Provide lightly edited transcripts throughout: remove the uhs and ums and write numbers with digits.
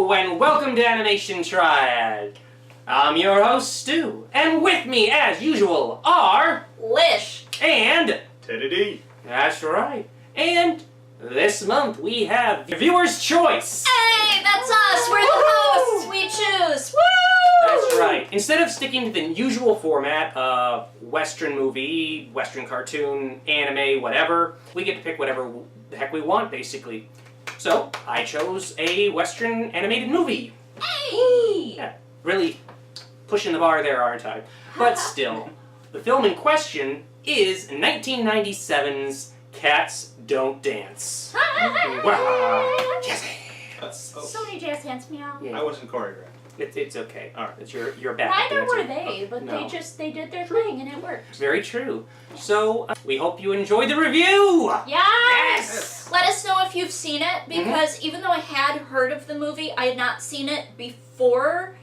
Hello and welcome to Animation Triad. I'm your host Stu, and with me as usual are Lish and Teddy D. That's right. And this month we have Viewer's Choice. Hey, that's us! We're the hosts! We choose! Woo! That's right. Instead of sticking to the usual format of Western movie, Western cartoon, anime, whatever, we get to pick whatever the heck we want, basically. So, I chose a Western animated movie. Hey! Yeah, really pushing the bar there, aren't I? But still, the film in question is 1997's Cats Don't Dance. Wow. Jazz hands. So many jazz hands, meow. Yeah. I wasn't choreographed. It's okay. All right. It's your backup Neither dancer. were they, but No. they did their thing and it worked. Very true. So, we hope you enjoyed the review! Yes! Let us know if you've seen it, because even though I had heard of the movie, I had not seen it before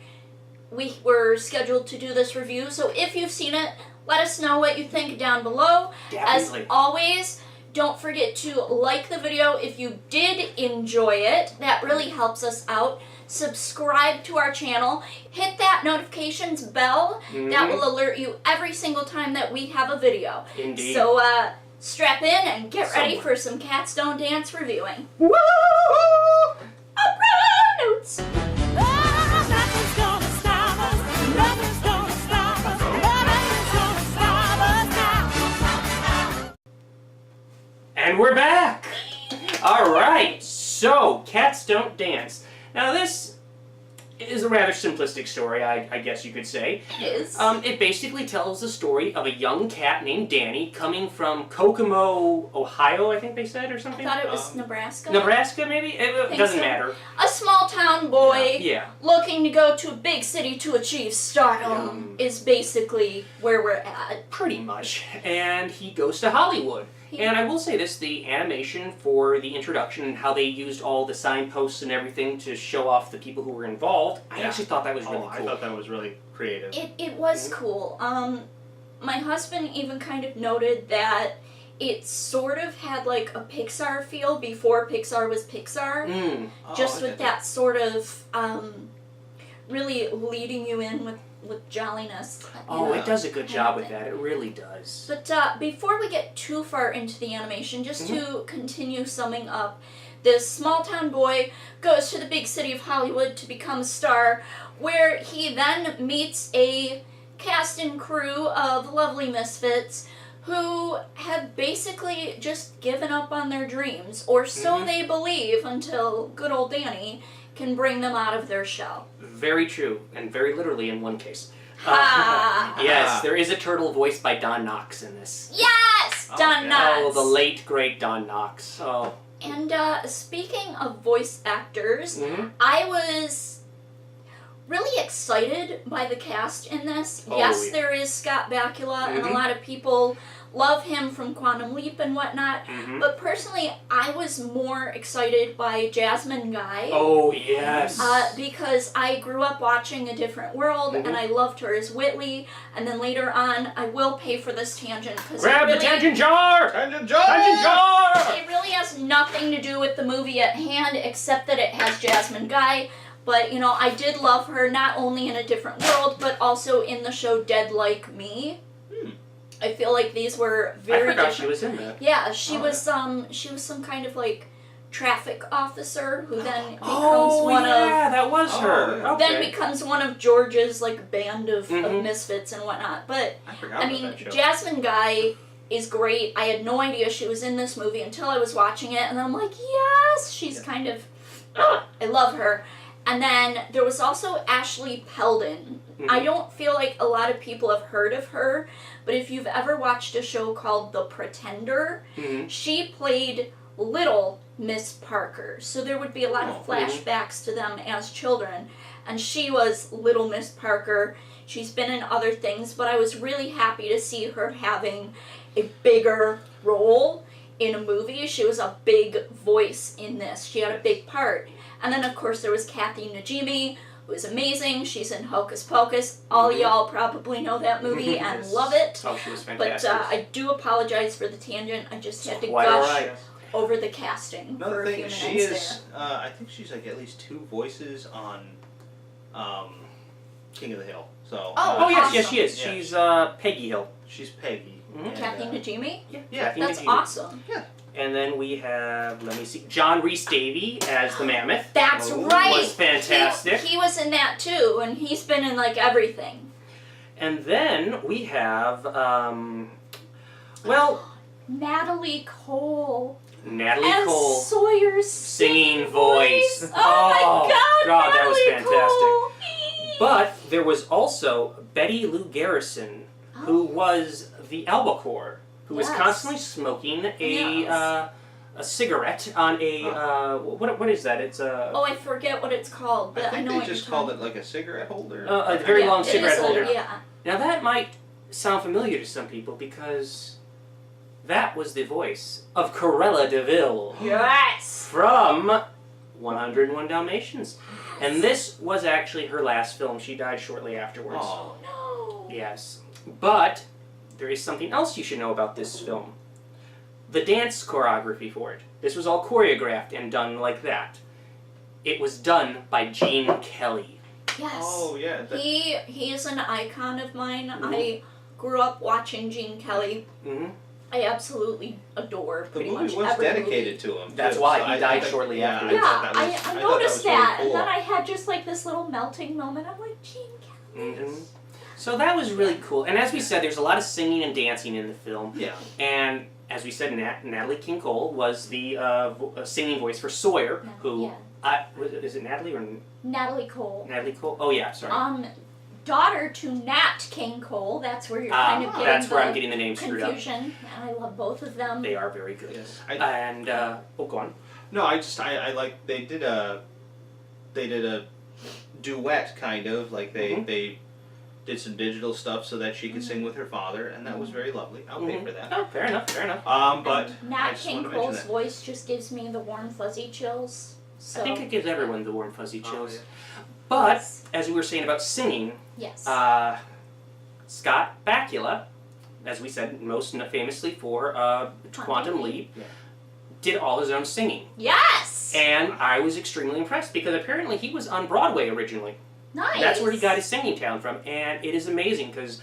we were scheduled to do this review. So if you've seen it, let us know what you think down below. Definitely. As always, don't forget to like the video if you did enjoy it. That really helps us out. Subscribe to our channel. Hit that notifications bell. That will alert you every single time that we have a video. Indeed. So strap in and get ready for some Cats Don't Dance reviewing. Woo! Notes. Nothing's gonna stop us. Nothing's gonna stop us. Nothing's gonna stop us now. And we're back! Alright, so, Cats Don't Dance. Now this is a rather simplistic story, I guess you could say. It is. It basically tells the story of a young cat named Danny coming from Kokomo, Ohio, I think they said, or I something? thought it was Nebraska. Nebraska, maybe? It Think doesn't so. matter. A small town boy Yeah. looking to go to a big city to achieve stardom is basically where we're at. Pretty much. And he goes to Hollywood. And I will say this, the animation for the introduction and how they used all the signposts and everything to show off the people who were involved, I actually thought that was really cool. I thought that was really creative. It was cool. My husband even kind of noted that it sort of had like a Pixar feel before Pixar was Pixar. Just with that sort of really leading you in with jolliness. Oh, it does a good job with that. It really does. But before we get too far into the animation, just to continue summing up, this small town boy goes to the big city of Hollywood to become a star, where he then meets a cast and crew of lovely misfits who have basically just given up on their dreams, or so they believe, until good old Danny can bring them out of their shell. Very true, and very literally in one case. Ha! Yes, there is a turtle voiced by Don Knotts in this. Yes! Don Knotts! Oh, the late, great Don Knotts. Oh. And speaking of voice actors, I was really excited by the cast in this. Oh, yes, yeah. there is Scott Bakula, and a lot of people love him from Quantum Leap and whatnot, but personally, I was more excited by Jasmine Guy. Oh, yes. Because I grew up watching A Different World, and I loved her as Whitley, and then later on, I will pay for this tangent, because Grab the tangent jar! Tangent jar! Tangent jar! it really has nothing to do with the movie at hand, except that it has Jasmine Guy. But, you know, I did love her not only in A Different World, but also in the show Dead Like Me. I feel like these were very I forgot different. she was in that. Yeah, she was some kind of like traffic officer who then becomes Oh, one yeah, that was her. yeah. Okay. then becomes one of George's like band of misfits and whatnot. But I forgot I about mean, that show. Jasmine Guy is great. I had no idea she was in this movie until I was watching it, and then I'm like, yes, she's kind of, I love her. And then there was also Ashley Peldon. I don't feel like a lot of people have heard of her, but if you've ever watched a show called The Pretender, she played Little Miss Parker. So there would be a lot of flashbacks to them as children, and she was Little Miss Parker. She's been in other things, but I was really happy to see her having a bigger role in a movie. She was a big voice in this. She had a big part. And then, of course, there was Kathy Najimy, who is amazing. She's in Hocus Pocus. All y'all probably know that movie and love it. Oh, she was But fantastic. I do apologize for the tangent. I just had to Quite gush alright. over the casting for Another a thing, few minutes she is. there. I think she's like at least 2 voices on King of the Hill. So. Oh yes, yes Awesome. she is. Yeah. She's Peggy Hill. She's Peggy. Mhm. and, Kathy Najimy? Yeah. Kathy That's Najimy. awesome. And then we have, let me see, John Rhys Davy as the Mammoth. That's Oh, right. Was fantastic. He was in that too, and he's been in like everything. And then we have, well, Natalie Cole. Natalie As Cole. Sawyer's singing voice. Oh my Oh, God, God, that was Natalie fantastic. Cole. But there was also Betty Lou Garrison, who was the albacore, who was Yes. constantly smoking Yes. a cigarette on a, what is that? It's a... Oh, I forget what it's called, but I I, think know they what just you're called talking it like a cigarette holder. a very Yeah, long it cigarette is holder. Yeah. Now that might sound familiar to some people because that was the voice of Cruella de Vil Yes. from 101 Dalmatians. And this was actually her last film. She died shortly afterwards. Oh. No. Yes. But there is something else you should know about this film. The dance choreography for it. This was all choreographed and done like that. It was done by Gene Kelly. Yes. Oh yeah. He is an icon of mine. Mhm. I grew up watching Gene Kelly. Mm-hmm. I absolutely adore The pretty movie much was every dedicated to him. That's too, why so he I died think- shortly yeah, after. movie. thought Yeah, that was- I thought noticed was really that, cool. and then I had just like this little melting moment. I'm like, Gene Kelly. Mm-hmm. So that was really cool. And as we said, there's a lot of singing and dancing in the film. Yeah. And as we said, Natalie King Cole was the singing voice for Sawyer, who is it Natalie or Natalie Cole. Natalie Cole? Oh yeah, sorry. Daughter to Nat King Cole. That's where you're kind of getting that's where the I'm getting the names screwed up. confusion. And I love both of them. They are very good. Yes. And oh, go on. No, I like they did a duet kind of like they did some digital stuff so that she could sing with her father, and that was very lovely. I'll pay for that. Oh, fair enough. Fair enough. But And Nat I just King wanted to mention Cole's that. voice just gives me the warm fuzzy chills. So I think it gives everyone the warm fuzzy Oh, chills. yeah. But Yes. as we were saying about singing, yes. Scott Bakula, as we said, most famously for Quantum Leap, Yeah. did all his own singing. Yes. And I was extremely impressed because apparently he was on Broadway originally. Nice. That's where he got his singing talent from, and it is amazing because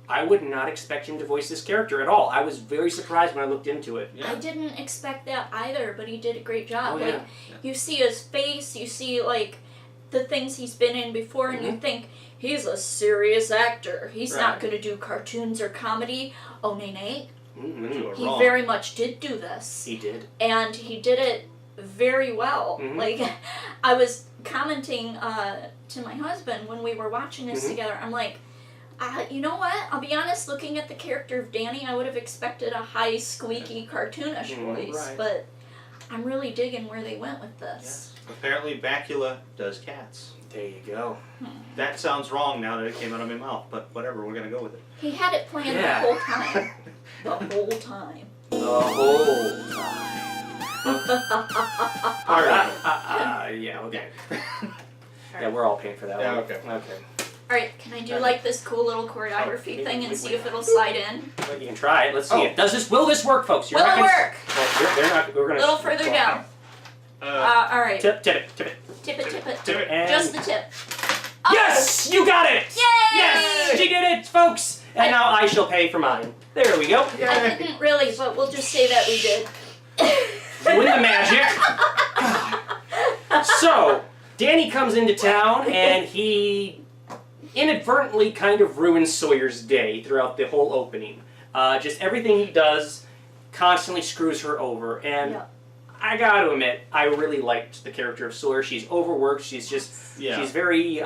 I would not expect him to voice this character at all. I was very surprised when I looked into it. Yeah. I didn't expect that either, but he did a great job. Oh, like yeah. you see his face, you see like the things he's been in before, and you think he's a serious actor. He's not Right. going to do cartoons or comedy. Oh, nay. But you were He wrong. very much did do this. He did. And he did it very well. Mhm. Like, I was commenting to my husband when we were watching this Mhm. together. I'm like, you know what? I'll be honest, looking at the character of Danny, I would have expected a high, squeaky, cartoonish voice. Right. But I'm really digging where they went with this. Yes. Apparently Bakula does cats. There you go. That sounds wrong now that it came out of my mouth, but whatever, we're gonna go with it. He had it planned Yeah. the whole time. The whole time. The whole time. Alright. Yeah, okay. Yeah, we're all paying for that Yeah, one. okay. Okay. Alright, can I do like this cool little choreography thing and see if it'll slide in? Well, you can try it. Let's see Oh. it. Will this work, folks? Will it gonna- work? Well, they're not. We're A gonna. little further down. Alright. Tip it. Tip it. Tip it. And Just the tip. Oh. yes, you got it. Yay! Yes, she did it, folks. And now I shall pay for mine. There we go. I didn't really, but we'll just say that we did. Doing the magic. So, Danny comes into town and he inadvertently kind of ruins Sawyer's day throughout the whole opening. Just everything he does constantly screws her over. And Yep. I gotta admit, I really liked the character of Sawyer. She's overworked. She's just, Yeah. she's very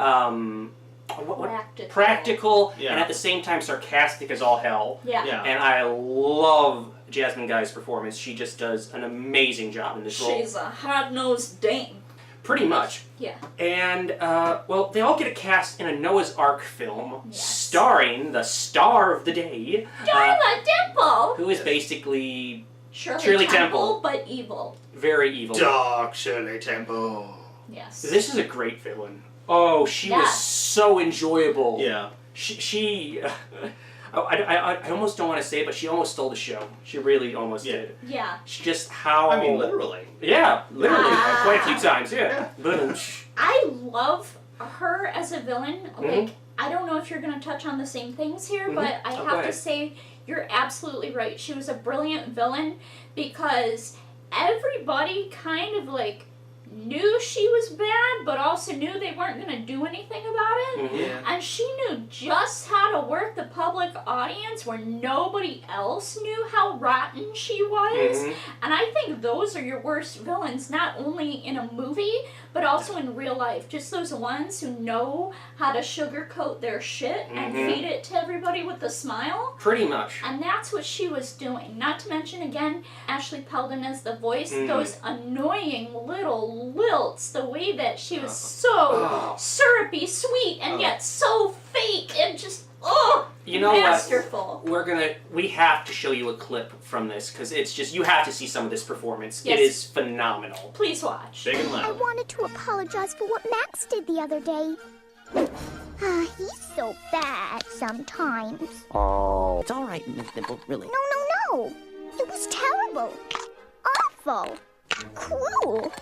practical Yeah. and at the same time sarcastic as all hell. Yeah. Yeah. And I love Jasmine Guy's performance. She just does an amazing job in this role. She's a hard-nosed dame. Pretty much. Yeah. And, well, they all get a cast in a Noah's Ark film Yes. starring the star of the day, Darla Dimple! who is basically Shirley Temple. Temple, but evil. very evil. Dark Shirley Temple. Yes. This is a great villain. Oh, she was Yes. so enjoyable. Yeah. She I almost don't want to say it, but she almost stole the show. She really almost did. Yeah. She just how. I mean, literally. Yeah, literally, Ah. quite a few times. Yeah. I love her as a villain. Like, I don't know if you're going to touch on the same things here, but I go have to ahead. say you're absolutely right. She was a brilliant villain because everybody kind of like knew she was bad, but also knew they weren't going to do anything about it. Yeah. And she knew just how to work the public audience where nobody else knew how rotten she was. And I think those are your worst villains, not only in a movie, but also in real life. Just those ones who know how to sugarcoat their shit and feed it to everybody with a smile. Pretty much. And that's what she was doing. Not to mention, again, Ashley Peldon as the voice, those annoying little lilts, the way that she was so syrupy sweet and yet so fake and just, You know masterful. what? We have to show you a clip from this because it's just, you have to see some of this performance. Yes. It is phenomenal. Please watch. Big and I loud. wanted to apologize for what Max did the other day. He's so bad sometimes. Oh, it's all right, Miss Dimple, really. No. It was terrible. Awful. Cruel.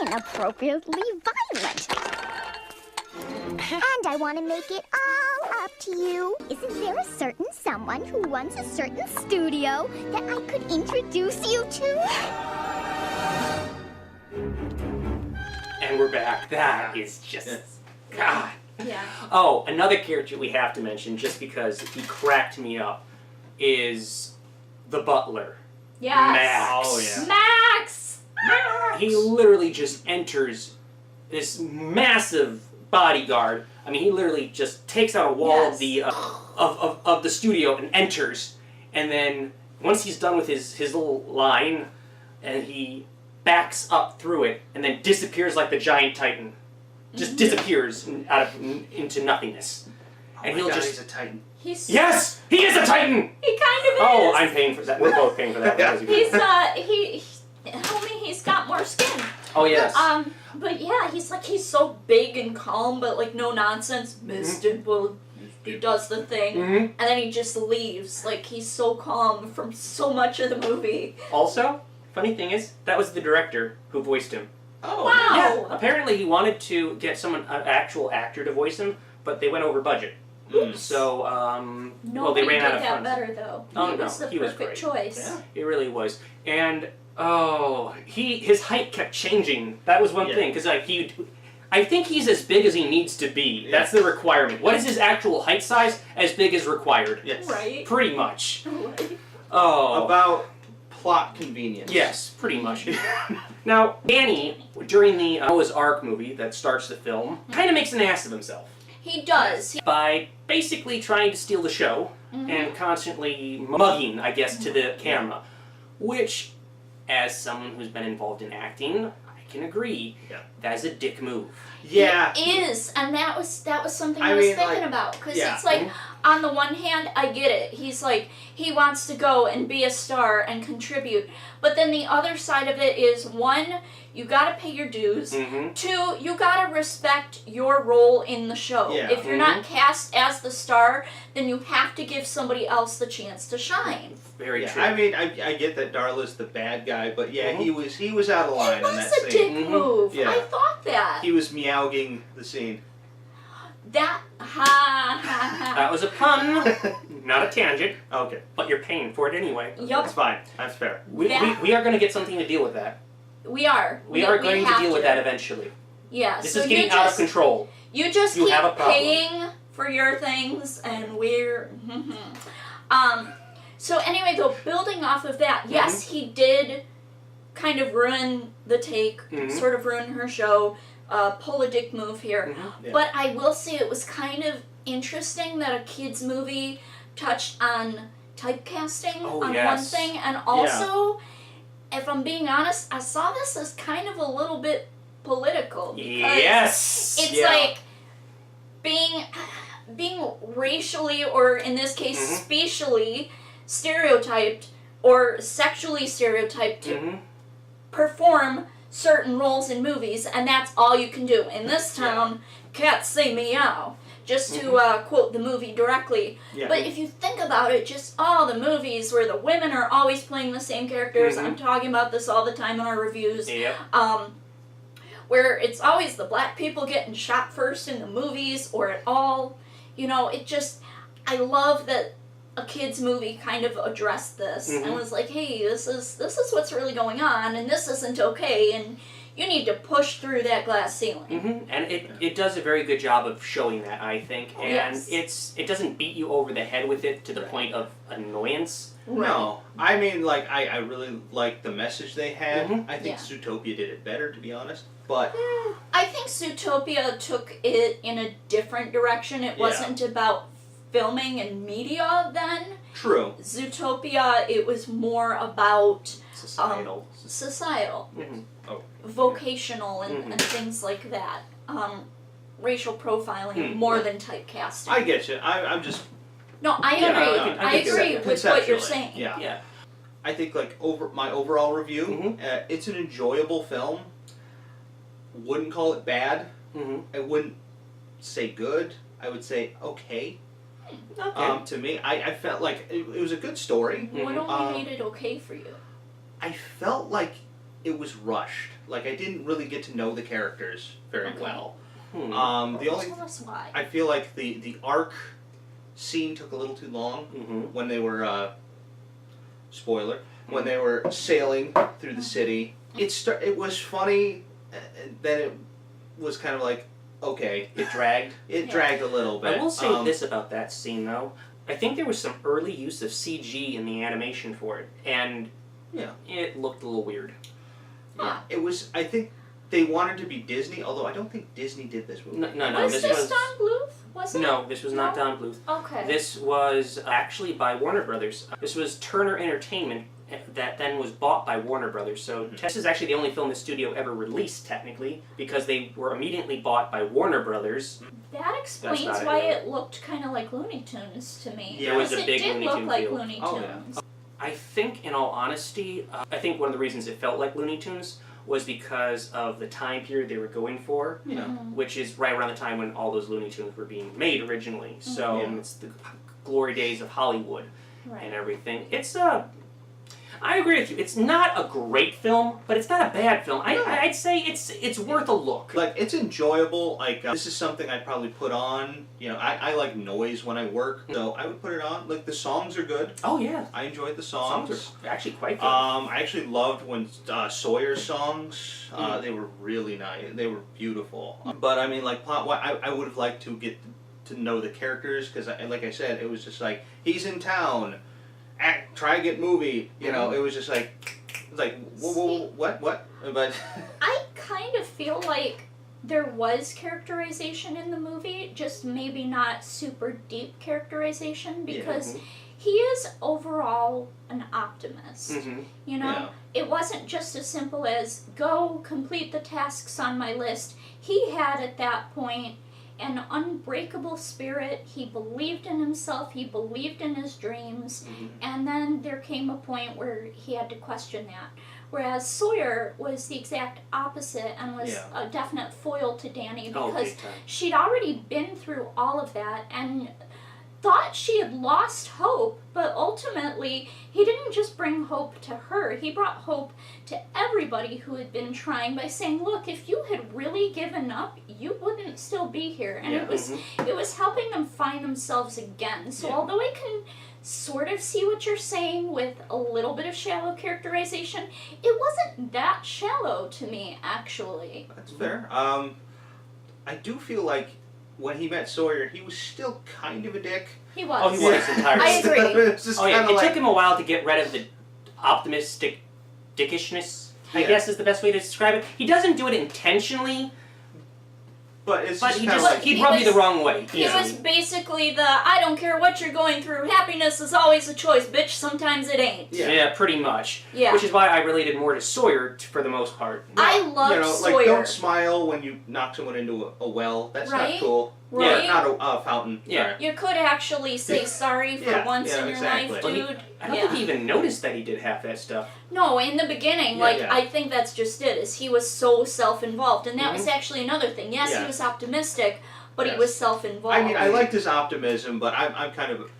Inappropriately violent. And I want to make it all up to you. Isn't there a certain someone who runs a certain studio that I could introduce you to? And we're back. That is just, God. Yeah. Oh, another character we have to mention, just because he cracked me up, is the butler. Yes. Max. Oh, yeah. Max! He literally just enters this massive bodyguard. I mean, he literally just takes out a wall of the of the studio and enters. And then once he's done with his little line, and he backs up through it, and then disappears like the giant titan. Just disappears into notheless. And he'll he's just a titan. He's yes, he is a titan. He kind of is. Oh, I'm paying for that. We're both paying for that. He's got more skin. Oh yes. But yeah, he's so big and calm, but like no nonsense. Miss Dimple, he does the thing, and then he just leaves. Like he's so calm from so much of the movie. Also, funny thing is, that was the director who voiced him. Oh. Wow. Yeah. Apparently, he wanted to get an actual actor to voice him, but they went over budget. So, they Nobody ran out did of that funds. better though. Oh, he no, was the he was perfect great. choice. Yeah. It really was. And his height kept changing. That was one thing, because I think he's as big as he needs to be. That's the requirement. What is his actual height size? As big as required. Yes. Right. Pretty much. Right. Oh. About plot convenience. Yes, pretty much. Now, Danny, during the Noah's Ark movie that starts the film, kind of makes an ass of himself He does. by basically trying to steal the show and constantly mugging, I guess, to the camera. Which, as someone who's been involved in acting, I can agree, that is a dick move. Yeah. It is, and that was something I I was mean, thinking like, about, because yeah. it's like, on the one hand, I get it. He's like, he wants to go and be a star and contribute, but then the other side of it is, one, you gotta pay your dues. Two, you gotta respect your role in the show. Yeah. If you're not cast as the star, then you have to give somebody else the chance to shine. Very true. I mean, I get that Darla's the bad guy, but yeah, he was out of line It in that was a scene. dick move. Yeah. I thought that. He was meowing the scene. Ha ha ha. That was a pun, not a tangent, Okay, but you're paying for it anyway. Yup. that's fine. That's fair. We are going to get something to deal with that. We are. We are going to have deal with that eventually. Yeah. This so is getting you out of just, control. You just You keep have a problem. paying for your things, and we're. So anyway, though, building off of that, yes, he did kind of ruin the take, sort of ruin her show, pull a dick move here. Yeah. But I will say it was kind of interesting that a kids movie touched on typecasting on yes. one thing, and also, if I'm being honest, I saw this as kind of a little bit political. Because Yes! it's like being racially, or in this case, spatially stereotyped or sexually stereotyped to perform certain roles in movies, and that's all you can do. In this town, cats say meow. just to quote the movie directly. Yeah. But if you think about it, just all the movies where the women are always playing the same characters, I'm talking about this all the time in our reviews, Yep. where it's always the black people getting shot first in the movies or at all, you know, it just, I love that a kid's movie kind of addressed this and was like, hey, this is what's really going on, and this isn't okay, and you need to push through that glass ceiling. And it does a very good job of showing that, I think. And it doesn't beat you over the head with it to the point of annoyance. No, I mean, like, I really like the message they had. I think Yeah. Zootopia did it better, to be honest. But I think Zootopia took it in a different direction. It wasn't about filming and media then. true. Zootopia, it was more about Societal. societal, Oh. vocational, and things like that. Racial profiling more than typecasting. I get you. I'm just No, I Yeah, agree. I I think agree with what you're conceptually, saying. Yeah. Yeah. I think, like, my overall review, it's an enjoyable film. Wouldn't call it bad. I wouldn't say good. I would say okay. Okay. To me, I felt like it was a good story. What only made it okay for you? I felt like it was rushed. Like, I didn't really get to know the characters very well. The only Tell us why. I feel like the arc scene took a little too long when they were spoiler when they were sailing through the city. It was funny, then it was kind of like, okay, It dragged. it dragged a little bit. I will say this about that scene, though. I think there was some early use of CG in the animation for it, and it looked a little weird. Yeah, it was. I think they wanted to be Disney, although I don't think Disney did this movie. No, Was this this was Don Bluth? Was it? no, this was not No? Don Bluth. Okay. This was actually by Warner Brothers. This was Turner Entertainment that then was bought by Warner Brothers. So this is actually the only film the studio ever released, technically, because they were immediately bought by Warner Brothers. That explains not it, why really. it looked kind of like Looney Tunes to me. Yeah, it was Because a big did Looney look Tune like feel. Looney Oh, yeah. Tunes. I think, in all honesty, I think one of the reasons it felt like Looney Tunes was because of the time period they were going for, which is right around the time when all those Looney Tunes were being made originally. So it's the glory days of Hollywood and everything. It's I agree with you. It's not a great film, but it's not a bad film. I'd say it's worth a look. Like, it's enjoyable. Like, this is something I'd probably put on. You know, I like noise when I work, so I would put it on. Like, the songs are good. Oh yeah, I enjoyed the songs songs. are actually quite good. I actually loved when Sawyer's songs. They were really nice. They were beautiful. But I mean, like, plot. I would have liked to get to know the characters because, like I said, it was just like, he's in town. Try get movie. You know, it was just like, whoa, what? But I kind of feel like there was characterization in the movie, just maybe not super deep characterization, because he is overall an optimist. You know, it wasn't just as simple as go complete the tasks on my list. He had at that point an unbreakable spirit. He believed in himself, he believed in his dreams, and then there came a point where he had to question that. Whereas Sawyer was the exact opposite and was a definite foil to Danny because big time. she'd already been through all of that and thought she had lost hope, but ultimately he didn't just bring hope to her, he brought hope to everybody who had been trying by saying, look, if you had really given up, you wouldn't still be here. And it was helping them find themselves again. So although I can sort of see what you're saying with a little bit of shallow characterization, it wasn't that shallow to me, actually. that's fair. I do feel like when he met Sawyer, he was still kind of a dick. He was. Oh, he was entirely. I agree. It's just Oh yeah, kinda it like, took him a while to get rid of the optimistic dickishness, I Yeah. guess is the best way to describe it. He doesn't do it intentionally, but it's but just he kind of just like, he'd rub you the wrong way. He was basically the, I don't care what you're going through, happiness is always a choice, bitch, sometimes it ain't. Yeah, pretty much. Yeah. Which is why I related more to Sawyer for the most part. I loved you know, Sawyer. like, don't smile when you knock someone into a well. That's Right? not cool. Right? Not a fountain. Yeah. Sorry. You could actually say sorry for Yeah, once yeah, in your exactly. life, Well, dude. I don't think he even noticed that he did half that stuff. No, in the beginning, Yeah, like, yeah. I think that's just it, is he was so self-involved, and that was actually another thing. Yes, he Yeah. was optimistic, but Yes. he was self-involved. I mean, I liked his optimism, but I'm kind of,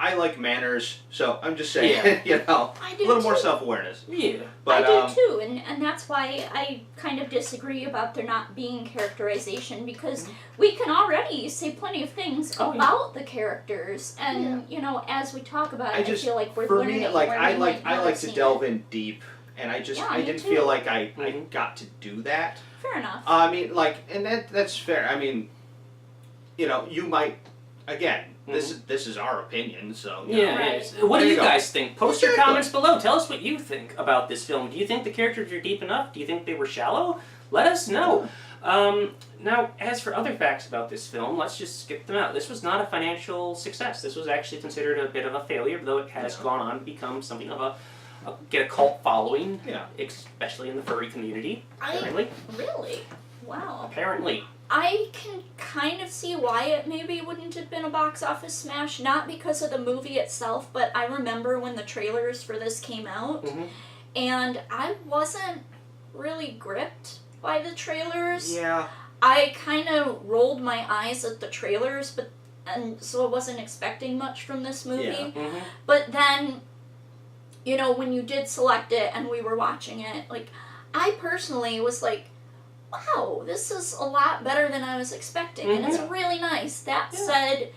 I like manners, so I'm just saying, Yeah. you know, I a do little more too. self-awareness. Yeah. But I do too, and that's why I kind of disagree about there not being characterization, because we can already say plenty of things Oh, yeah. about the characters, and you know, as we talk about it, I just feel like we're for learning. me, like where I we like might I not like have to seen delve it. in deep, and I just Yeah, I me didn't too. feel like I Mhm. got to do that. Fair enough. I mean, like, and that's fair. I mean, you know, you might, again, this is our opinion, so you know. Yeah, Right. yes. What do There you you go. guys think? Post your Exactly. comments below. Tell us what you think about this film. Do you think the characters are deep enough? Do you think they were shallow? Let us know. Now, as for other facts about this film, let's just skip them out. This was not a financial success. This was actually considered a bit of a failure, though it has gone on to become something of get a cult following, Yeah. especially in the furry community. I Apparently. really, wow. Apparently. I can kind of see why it maybe wouldn't have been a box office smash, not because of the movie itself, but I remember when the trailers for this came out, and I wasn't really gripped by the trailers. Yeah. I kind of rolled my eyes at the trailers, and so I wasn't expecting much from this movie. Yeah. But then, you know, when you did select it and we were watching it, like, I personally was like, wow, this is a lot better than I was expecting, and it's really nice. That said,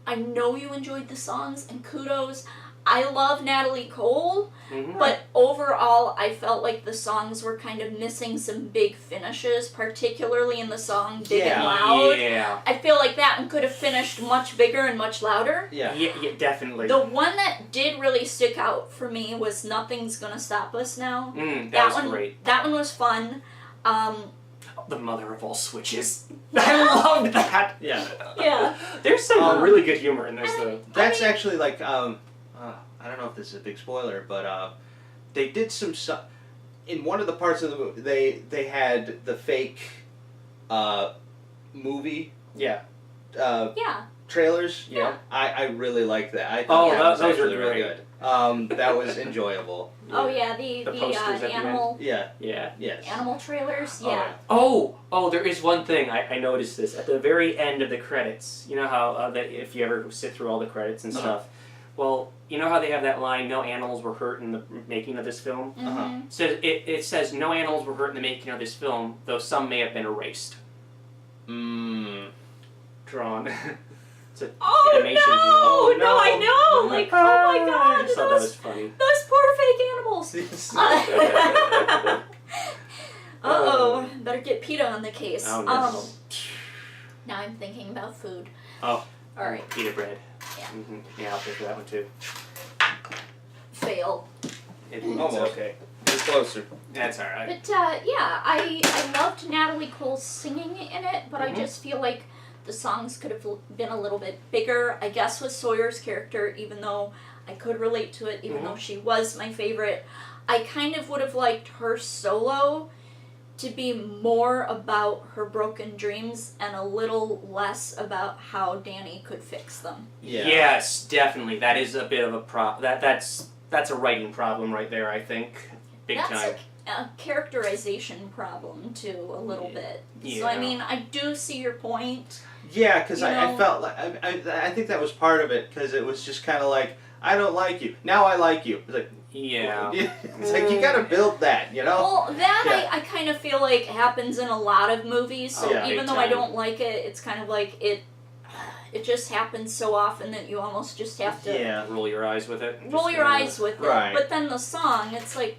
I know you enjoyed the songs, and kudos. I love Natalie Cole, but overall, I felt like the songs were kind of missing some big finishes, particularly in the song Big and Loud. Yeah. I feel like that one could have finished much bigger and much louder. Yeah. Yeah, definitely. The one that did really stick out for me was Nothing's Gonna Stop Us Now. That was one, great. That one was fun. The mother of all switches. I loved that. Yeah. Yeah. There's some really good humor in this, though. That's actually like I don't know if this is a big spoiler, but they did some in one of the parts of the movie. They had the fake movie Yeah. Yeah. trailers. Yeah. I really liked that. I thought Oh, that was those were actually really great. good. That was enjoyable. Oh yeah, the posters at the end. animal Yeah. Yeah. Yes. animal trailers. Oh, Yeah. Oh, there is one thing. I noticed this. At the very end of the credits, you know how that if you ever sit through all the credits and stuff, well, you know how they have that line, no animals were hurt in the making of this film? Uh-huh. So it says, no animals were hurt in the making of this film, though some may have been erased. Drawn. It's a Oh animation no! deal. Oh, No, I know. Like, oh my I god, just thought that was funny. those poor fake animals. Uh-oh, better get PETA on the case. Oh, no. Now I'm thinking about food. Oh. Alright, Pita bread. Yeah. Yeah, I'll pay for that one too. fail. It's Almost. okay. It's closer. That's alright. But yeah, I loved Natalie Cole singing in it, but I just feel like the songs could have been a little bit bigger. I guess with Sawyer's character, even though I could relate to it, even though she was my favorite, I kind of would have liked her solo to be more about her broken dreams and a little less about how Danny could fix them. Yeah. Yes, definitely. That is a bit of a that's a writing problem right there, I think. Big That's time. a characterization problem too, a little bit. So Yeah. I mean, I do see your point. Yeah, because You I know? felt like I think that was part of it, because it was just kind of like, I don't like you, now I like you. It's like, Yeah. it's like you gotta build that, you know. Well, that Yeah. I kind of feel like happens in a lot of movies. So Yeah. even Big though I time. don't like it, it's kind of like it just happens so often that you almost just have to Yeah. Roll your eyes with it. roll Just your kinda- eyes with Right. it. But then the song, it's like,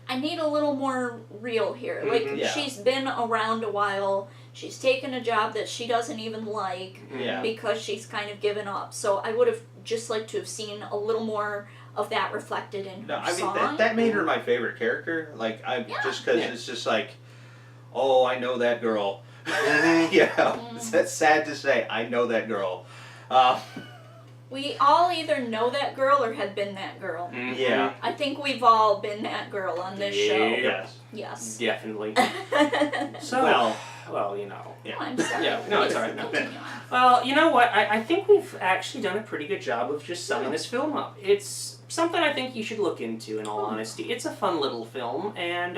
I need a little more real here. Like, Yeah. she's been around a while. She's taken a job that she doesn't even like Yeah. because she's kind of given up. So I would have just liked to have seen a little more of that reflected in her No, I mean song. that made her my favorite character. Like just because Yeah. it's just like, oh, I know that girl. You know, that's sad to say. I know that girl. We all either know that girl or have been that girl. Mhm. Yeah. I think we've all been that girl on this show. Yes. Yes. Definitely. Oh, So, well, you know. I'm sorry. Yeah, no, it's Please all right, no. continue on. Well, you know what? I think we've actually done a pretty good job of just summing this film up. It's something I think you should look into, in all honesty. It's a fun little film, and,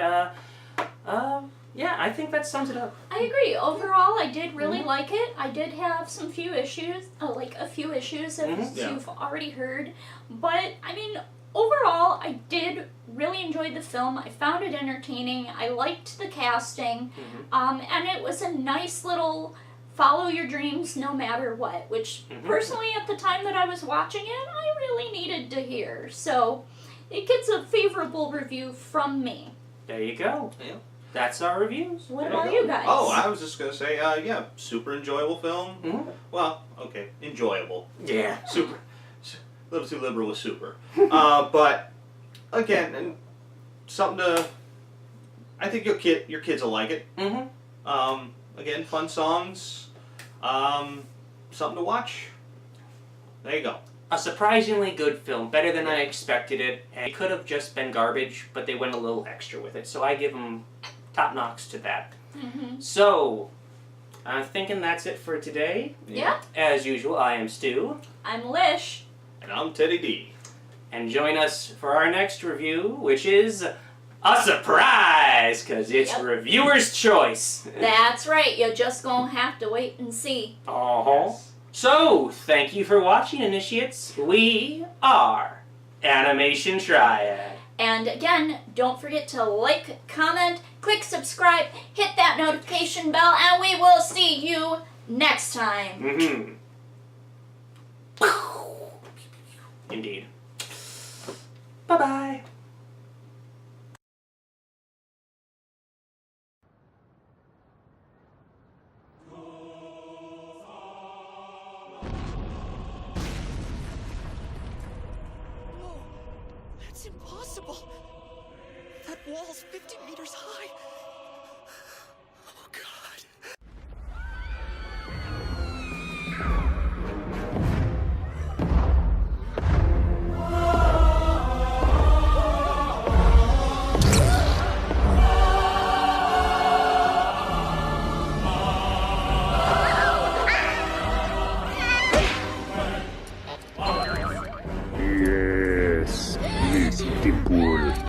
Yeah, I think that sums it up. I agree. Overall, I did really like it. I did have some few issues, like a few issues as Yeah. you've already heard. But, I mean, overall, I did really enjoy the film. I found it entertaining. I liked the casting. And it was a nice little follow your dreams no matter what, which personally at the time that I was watching it, I really needed to hear. So it gets a favorable review from me. There you go. Yeah. That's our reviews. What There about you you go. guys? Oh, I was just gonna say, yeah, super enjoyable film. Well, okay, enjoyable. Yeah. Super, a little too liberal with super. But again, and something to. I think your kids will like it. Again, fun songs. Something to watch. There you go. A surprisingly good film, better than I expected it. And it could have just been garbage, but they went a little extra with it. So I give them top knocks to that. So, I'm thinking that's it for today. Yeah. As usual, I am Stu. I'm Lish. And I'm Teddy D. And join us for our next review, which is a surprise, because it's Yep. reviewer's choice. That's right. You're just gonna have to wait and see. So, thank you for watching, Initiates. We are Animation Triad. And again, don't forget to like, comment, click subscribe, hit that notification bell, and we will see you next time. Indeed. Bye-bye. That's impossible. That wall's 50 meters high. Oh, God. Yes, Miss Dimple.